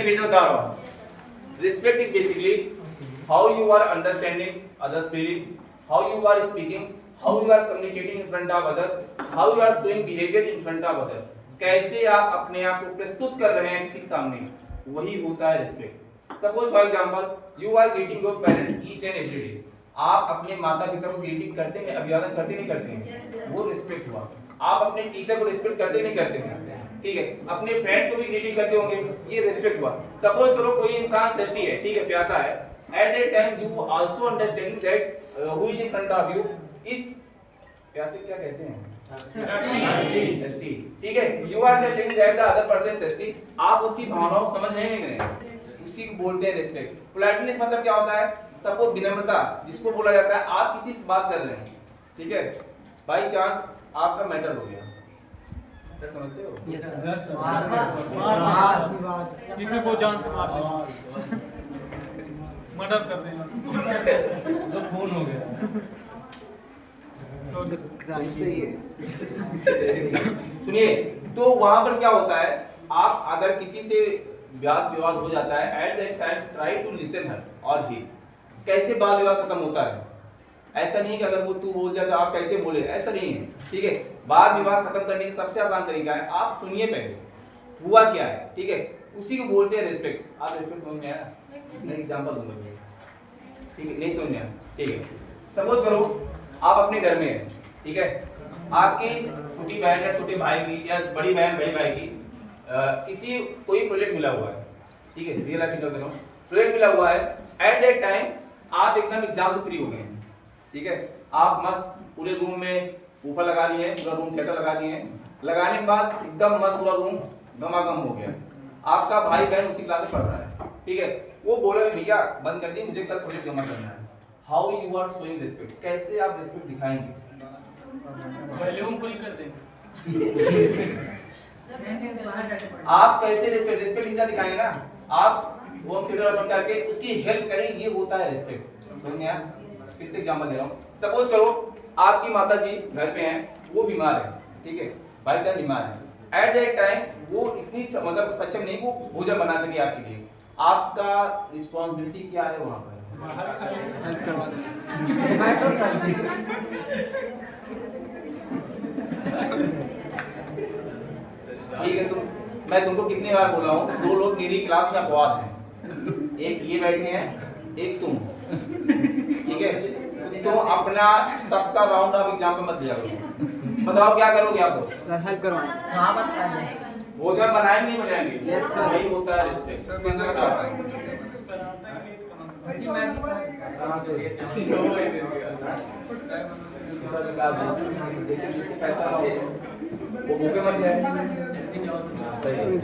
फिर से बता रहा हूँ, respect is basically how you are understanding others feeling, how you are speaking, how you are communicating in front of other, how you are showing behaviour in front of other, कैसे आप अपने आप को प्रस्तुत कर रहे हैं किसी के सामने, वही होता है respect. Suppose for example you are greeting your parents each and every day, आप अपने माता पिता को ग्रीटिंग करते हैं, अभिवादन करते नहीं करते हैं, वो रिस्पेक्ट हुआ। आप अपने टीचर को रिस्पेक्ट करते नहीं करते हैं, ठीक है, अपने फ्रेंड को भी ग्रीटिंग करते होंगे, ये रिस्पेक्ट हुआ। सपोज करो कोई इंसान thirsty है, ठीक है, प्यासा है, at that time you also understanding that who is in front of you is प्यासे क्या कहते हैं, thirsty, ठीक है, you are understanding that the other person thirsty, आप उसकी भावनाओं को समझ नहीं रहे, उसी को बोलते हैं रिस्पेक्ट। पोलाइटनेस मतलब क्या होता है, सबको विनम्रता जिसको बोला जाता है, आप किसी से बात कर रहे हैं, ठीक है, बाई चांस आपका मैटर हो गया, क्या समझते हो? Yes sir. किसी को जान से मार देना, मर्डर कर देना, तो खून हो गया। सुनिए, तो वहां पर क्या होता है, आप अगर किसी से वाद विवाद हो जाता है, at that time try to listen her or he, कैसे वाद विवाद खत्म होता है, ऐसा नहीं है कि अगर वो तू बोल जाए तो आप कैसे बोले, ऐसा नहीं है, ठीक है, वाद विवाद खत्म करने का सबसे आसान तरीका है, आप सुनिए पहले हुआ क्या है, ठीक है, उसी को बोलते हैं रिस्पेक्ट। आप रिस्पेक्ट समझ में आया? मैं एग्जांपल दूंगा, ठीक है, नहीं समझ में आया, ठीक है, सपोज करो आप अपने घर में हैं, ठीक है, आपकी छोटी बहन या छोटे भाई की या बड़ी बहन बड़े भाई की किसी कोई प्रोजेक्ट मिला हुआ है, ठीक है, रियल लाइफ में प्रोजेक्ट मिला हुआ है, एट दैट टाइम आप एकदम एग्जाम से फ्री हो गए हैं, ठीक है, आप मस्त पूरे रूम में ऊपर लगा लिए हैं, पूरा रूम थिएटर लगा दिए हैं, लगाने के बाद एकदम मस्त पूरा रूम गमागम हो गया, आपका भाई बहन उसी क्लास में पढ़ रहा है, ठीक है, वो बोला भैया बंद कर दिए, मुझे कल प्रोजेक्ट जमा करना है, how you are showing respect, कैसे आप रिस्पेक्ट दिखाएंगे? वॉल्यूम फुल कर देंगे। आप कैसे रिस्पेक्ट इतना दिखाएंगे ना, आप वो थिएटर बंद करके उसकी हेल्प करें, ये होता है रिस्पेक्ट। समझ में आया? फिर से एग्जांपल दे रहा हूँ, सपोज करो आपकी माता जी घर पे हैं, वो बीमार है, ठीक है, बाई चांस बीमार है, एट दैट टाइम वो इतनी मतलब सक्षम नहीं वो भोजन बना सके आपके लिए, आपका रिस्पॉन्सिबिलिटी क्या है वहां पर? हेल्प करवा दें। ठीक है, मैं तुमको कितनी बार बोला हूँ, दो लोग मेरी क्लास में अपवाद हैं, एक ये बैठे हैं, एक तुम, ठीक है, तुम अपना सबका राउंड ऑफ एग्जाम पे मत लिया करो, बताओ क्या करोगे आप लोग? सर हेल्प करवाएं। हाँ बस भोजन बनाएंगे नहीं बनाएंगे? Yes sir. यही होता है रिस्पेक्ट। जिसको पैसा ना हो वो भूखे मर जाए।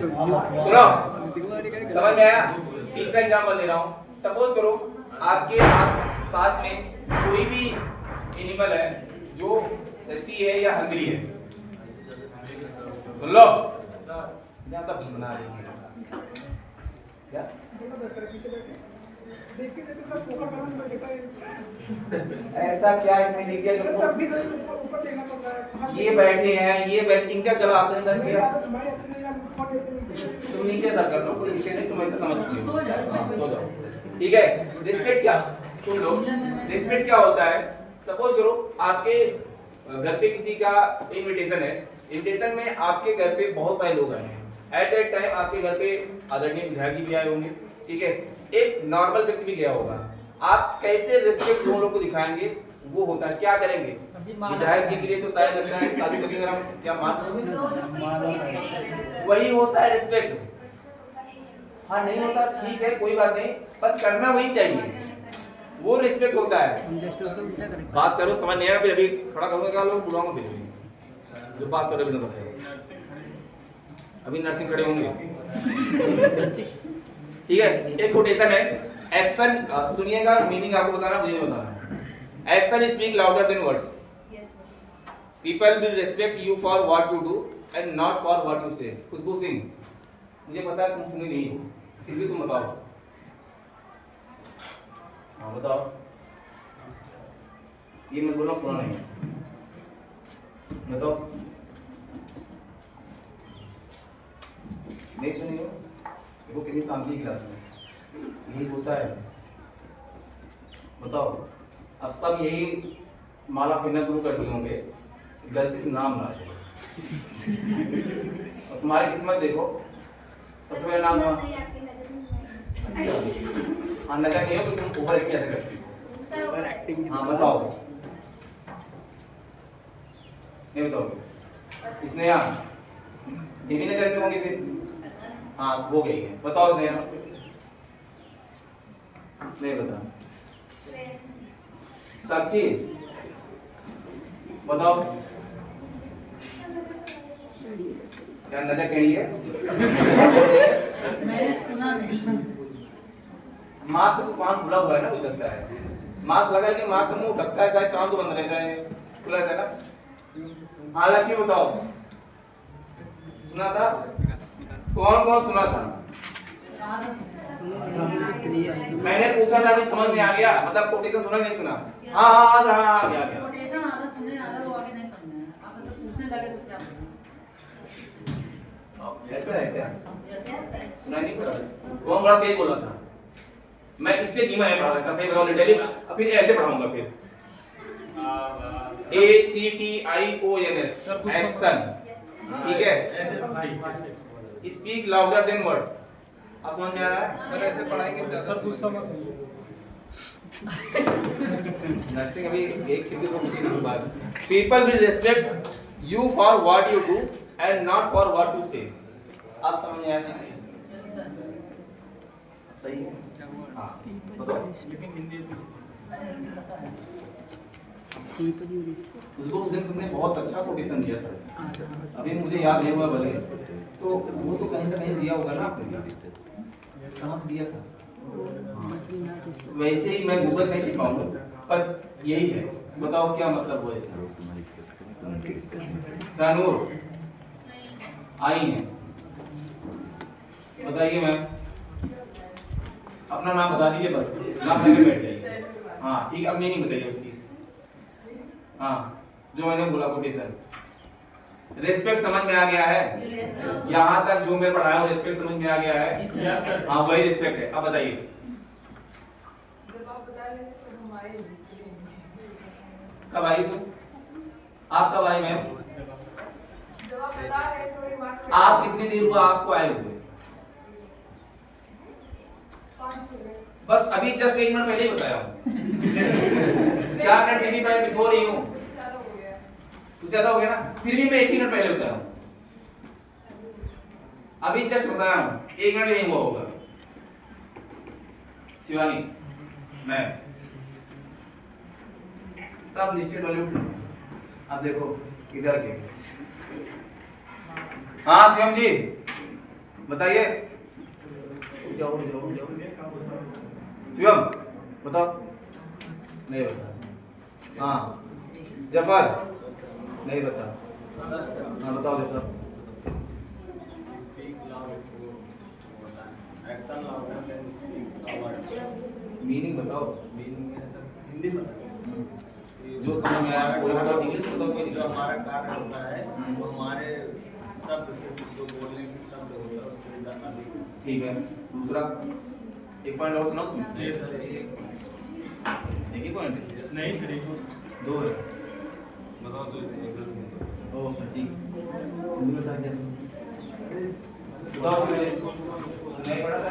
सुनो, समझ में आया? तीसरा एग्जांपल दे रहा हूँ, सपोज करो आपके पास में कोई भी एनिमल है जो टेस्टी है या हंग्री है, सुन लो, यहाँ तक बना रही है क्या? ऐसा क्या इसमें लिख दिया तुमको? ये बैठे हैं, ये बैठे, इनका गला आपने अंदर किया, तुम नीचे सर कर लो, कोई दिक्कत नहीं, तुम ऐसे समझ लो, ठीक है। रिस्पेक्ट क्या, सुन लो, रिस्पेक्ट क्या होता है, सपोज करो आपके घर पे किसी का इनविटेशन है, इनविटेशन में आपके घर पे बहुत सारे लोग आए हैं, एट दैट टाइम आपके घर पे आदरणीय विधायक जी भी आए होंगे, ठीक है, एक नॉर्मल व्यक्ति भी गया होगा, आप कैसे रिस्पेक्ट दोनों लोग को दिखाएंगे, वो होता है, क्या करेंगे? विधायक जी के लिए तो शायद लगता है काजू कतली वगैरह क्या वही होता है रिस्पेक्ट। हाँ नहीं होता ठीक है कोई बात नहीं, पर करना वही चाहिए, वो रिस्पेक्ट होता है। बात करो, समझ नहीं आया, फिर अभी खड़ा करूंगा लोग बुलाऊंगा, फिर जो बात करो बिना बताए, अभी नर्सिंग खड़े होंगे, ठीक है। एक कोटेशन है, एक्शन सुनिएगा, मीनिंग आपको बताना, मुझे नहीं बताना। Action speak louder than words, people will respect you for what you do and not for what you से। खुशबू सिंह, मुझे पता है तुम सुनी नहीं हो, फिर भी तुम बताओ, हाँ बताओ, ये मैं बोल रहा हूँ सुना नहीं, बताओ, नहीं सुनी हो, देखो कितनी शांति की क्लास में यही होता है। बताओ अब सब यही माला फेरना शुरू कर दिए होंगे, गलती से नाम ना ले। और तुम्हारी किस्मत देखो, सबसे पहले नाम था हाँ नजर नहीं हो कि तुम ओवर एक्टिंग कैसे करती हो। ओवर एक्टिंग हाँ बताओ, नहीं बताओगे स्नेहा, ये भी नजर में होंगे फिर। हाँ वो गई है, बताओ स्नेहा। नहीं बता। साक्षी बताओ, क्या नजर टेढ़ी है? मैंने सुना नहीं। मास्क तो कान खुला हुआ है ना, मुझे लगता है मास्क लगा लेकिन मास्क मुंह ढकता है, शायद कान तो बंद रहता है, खुला रहता है ना। हाँ लक्ष्मी बताओ, सुना था? कौन कौन सुना था? मैंने पूछा था कि समझ में आ गया, मतलब कोटेशन सुना नहीं सुना? हाँ हाँ हाँ हाँ आ गया। कोटेशन आधा सुनने आधा वो आगे नहीं समझे, आप तो पूछने लगे तो क्या बोलूं? ऐसा है क्या? सुना नहीं पड़ा? कौन बड़ा तेज बोला था? मैं इससे धीमा है पढ़ा था, सही बताओ लिटरली, फिर ऐसे पढ़ाऊंगा फिर। ACTIONS एक्शन, ठीक है? Speak louder than words. आप समझ में आ रहा है? सर ऐसे पढ़ाएंगे सर गुस्सा मत होइए। नर्सिंग अभी एक खिड़की को मुझे नहीं बात। People will respect you for what you do and not for what you से। आप समझ में आया नहीं? सही है? हाँ बताओ। लेकिन हिंदी उस दिन तुमने बहुत अच्छा कोटेशन दिया सर, अभी मुझे याद नहीं हुआ भले, तो वो तो कहीं ना कहीं दिया होगा ना आपने, कहाँ से दिया था? वैसे ही मैं गूगल नहीं छिपाऊंगा, पर यही है, बताओ क्या मतलब हुआ इसका? सानूर आई है, बताइए मैम, अपना नाम बता दीजिए बस, नाम लेके बैठ जाइए। हाँ ठीक, अब नहीं बताइए उसकी। हाँ जो मैंने बोला कोटेशन, रेस्पेक्ट समझ में आ गया है? यहाँ तक जो मैं पढ़ाया हूँ रेस्पेक्ट समझ में आ गया है? हाँ वही रेस्पेक्ट है। अब बताइए कब आई तुम? आप कब आई मैम? आप कितनी देर हुआ आपको आए हुए? बस अभी जस्ट 1 मिनट पहले ही बताया हूँ। 4 मिनट के भी मैं बिफोर ही हूँ, उससे ज्यादा हो गया ना, फिर भी मैं 1 मिनट पहले बताया हूँ, अभी जस्ट बताया हूँ, 1 मिनट नहीं हुआ होगा। शिवानी मैं सब लिस्टेड वाले उठ, आप देखो इधर के। हाँ शिवम जी बताइए। जाओ जाओ जाओ शिवम बताओ। नहीं बता। हाँ जफर नहीं बता। हाँ बताओ जफर। मीनिंग बताओ। हिंदी बता, जो समझ में आया पूरा बताओ, इंग्लिश बताओ कोई जो दिक्कत हमारा कार्य होता है वो हमारे शब्द से जो बोलने की शब्द होता है उससे ज्यादा अधिक। ठीक है। दूसरा एक पॉइंट और सुनाओ उसमें। नहीं सर, एक ही पॉइंट नहीं सर, एक 2 है। बताओ तो ओ सर जी हिंदी में बताइए। बताओ सुनिए, नहीं पढ़ा था?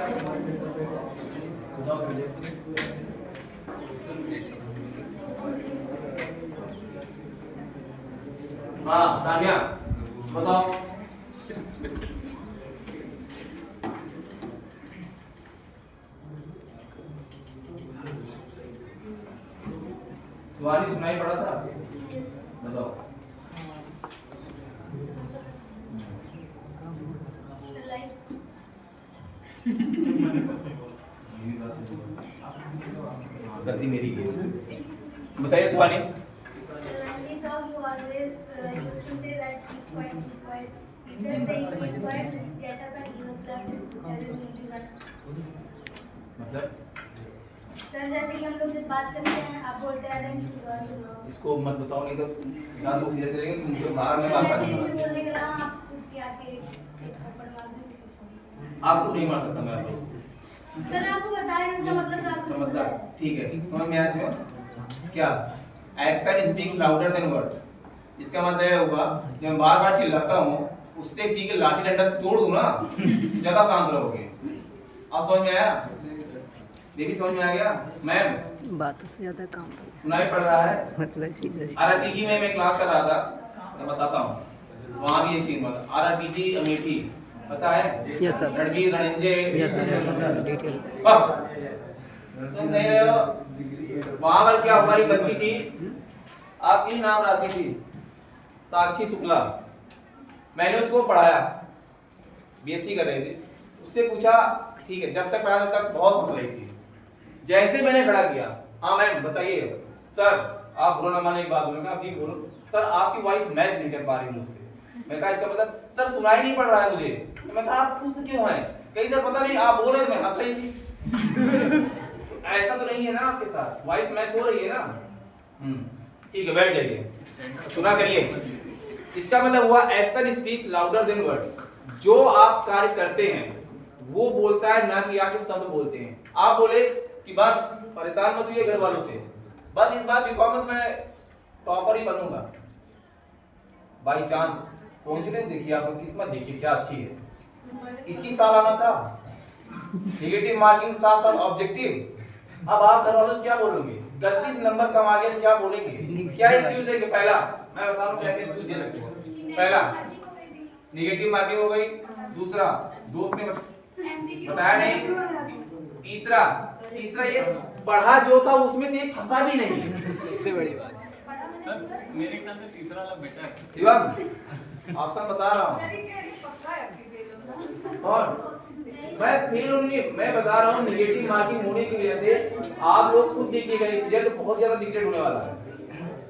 बताओ सुनिए। हाँ तानिया बताओ। तुम्हारी सुनाई पड़ा था? बताओ। गलती मेरी है। बताइए सुहानी। When we talk, you always used to say that keep quiet, keep quiet. Just saying keep quiet, just get up and give us that. Doesn't mean to that. मतलब सर जैसे कि हम लोग जब बात करते हैं, आप बोलते हैं then शुरुआत शुरुआत। इसको मत बताओ, नहीं तो जान लोग सीधे करेंगे तुमको बाहर में बात ऐसे करूंगा। ऐसे बोलने के अलावा आप उठ के आके एक थप्पड़ मार देंगे। आपको नहीं मार सकता मैं आप लोग सर आपको बताया इसका मतलब क्या आपको समझदार ठीक है समझ में आया इसमें क्या action speak louder than words इसका मतलब यह होगा जब मैं बार बार चिल्लाता हूँ उससे ठीक है लाठी डंडा से तोड़ दूं ना ज्यादा शांत रहोगे आप समझ में आया देखिए समझ में आ गया मैम बात से ज्यादा काम सुनाई पड़ रहा है मतलब सीधा आरआरपीजी में मैं क्लास कर रहा था मैं बताता हूँ वहाँ भी ये सीन हुआ आरआरपीजी अमेठी पता है Yes, sir. Ranveer Ranjay yes sir detail सुन नहीं रहे हो वहां पर क्या हुआ एक बच्ची थी आपकी नाम राशि थी साक्षी शुक्ला मैंने उसको पढ़ाया बीएससी कर रही थी उससे पूछा ठीक है जब तक पढ़ाया तब तक बहुत पढ़ रही थी जैसे मैंने खड़ा किया हाँ मैम बताइए सर आप बुरा ना माने एक बात बोलूंगा आप ठीक बोलो सर आपकी वॉइस मैच नहीं कर पा रही मुझसे मैं कहा इसका मतलब सर सुनाई नहीं पड़ रहा है मुझे तो मैं कहा आप खुश क्यों हैं कहीं सर पता नहीं आप बोल रहे थे मैं हंस रही थी ऐसा तो नहीं है ना आपके साथ वॉइस मैच हो रही है ना ठीक है बैठ जाइए सुना करिए इसका मतलब हुआ action speak louder than word जो आप कार्य करते हैं वो बोलता है ना कि आपके शब्द बोलते हैं आप बोले कि बस परेशान मत हुइए घर वालों से बस इस बार बीकॉम में मैं टॉपर ही बनूंगा बाई चांस पहुंचने देखिए आपको किस्मत देखिए क्या अच्छी है इसी साल आना था नेगेटिव मार्किंग साथ साथ ऑब्जेक्टिव अब आप घर वालों से क्या बोलोगे 32 नंबर कम आ गया तो क्या बोलेंगे क्या एक्सक्यूज देंगे पहला मैं बता रहा हूं क्या एक्सक्यूज दे सकते हो पहला नेगेटिव मार्किंग हो गई दूसरा दोस्त ने बताया नहीं तीसरा ये पढ़ा जो था उसमें से एक फंसा भी नहीं सबसे बड़ी बात सर मेरे ख्याल से तीसरा वाला बेटर है शिवम ऑप्शन बता रहा हूँ और मैं फेल नहीं मैं बता रहा हूँ नेगेटिव मार्किंग होने की वजह से आप लोग खुद देखिएगा रिजल्ट बहुत ज्यादा डिग्रेड होने वाला है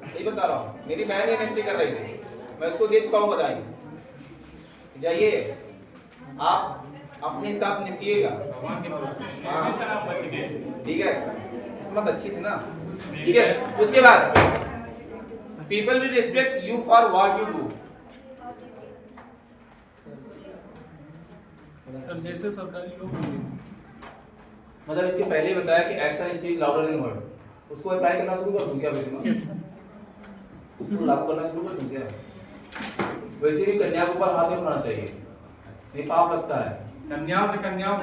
यही बता रहा हूँ मेरी बहन एमएससी कर रही थी मैं उसको दे चुका हूँ बधाई जाइए आप अपने हिसाब से निपटिएगा ठीक है किस्मत अच्छी थी ना ठीक है उसके बाद people will respect you for what you do sir जैसे सरकारी लोग मतलब इसके पहले ही बताया कि action speak louder than word उसको अप्लाई करना शुरू कर दूं क्या बेटा उसको लागू करना शुरू कर दूं क्या वैसे भी कन्या के ऊपर हाथ नहीं उठाना चाहिए ये पाप लगता है कन्या से कन्या और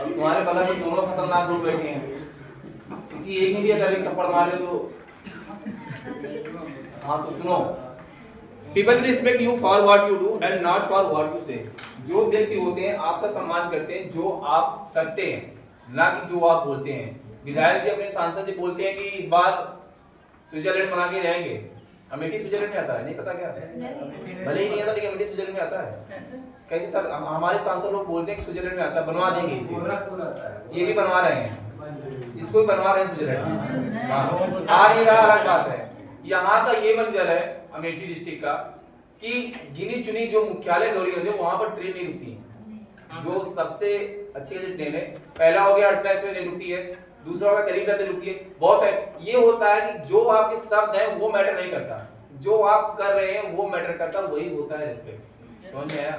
तुम्हारे बगल में दोनों खतरनाक लोग बैठे हैं किसी एक ने भी अगर एक थप्पड़ मारे तो हाँ तो सुनो people respect you for what you do and not for what you से जो व्यक्ति होते हैं आपका सम्मान करते हैं जो आप करते हैं ना कि जो आप बोलते हैं विधायक जी अपने सांसद जी बोलते हैं कि इस बार स्विट्जरलैंड बना के रहेंगे अमेठी स्विट्जरलैंड में आता है नहीं पता क्या भले ही नहीं आता लेकिन अमेठी स्विट्जरलैंड में आता है कैसे सर हमारे सांसद लोग बोलते हैं कि स्विट्जरलैंड में आता है बनवा देंगे इसे ये भी बनवा रहे हैं इसको भी बनवा रहे हैं स्विट्जरलैंड आ नहीं रहा अलग बात है यहाँ का ये मंजर है अमेठी डिस्ट्रिक्ट का कि गिनी चुनी जो मुख्यालय गौरी है वहां पर ट्रेन नहीं रुकती जो सबसे अच्छी ट्रेन है पहला हो गया अल्ट्रा एक्सप्रेस नहीं रुकती है दूसरा होगा करीब रहते रुकती है बहुत है ये होता है कि जो आपके शब्द है वो मैटर नहीं करता जो आप कर रहे हैं वो मैटर करता वही होता है रिस्पेक्ट समझ में आया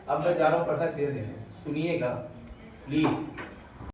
अब मैं जा रहा हूँ पर्सनल स्पेस देने सुनिएगा प्लीज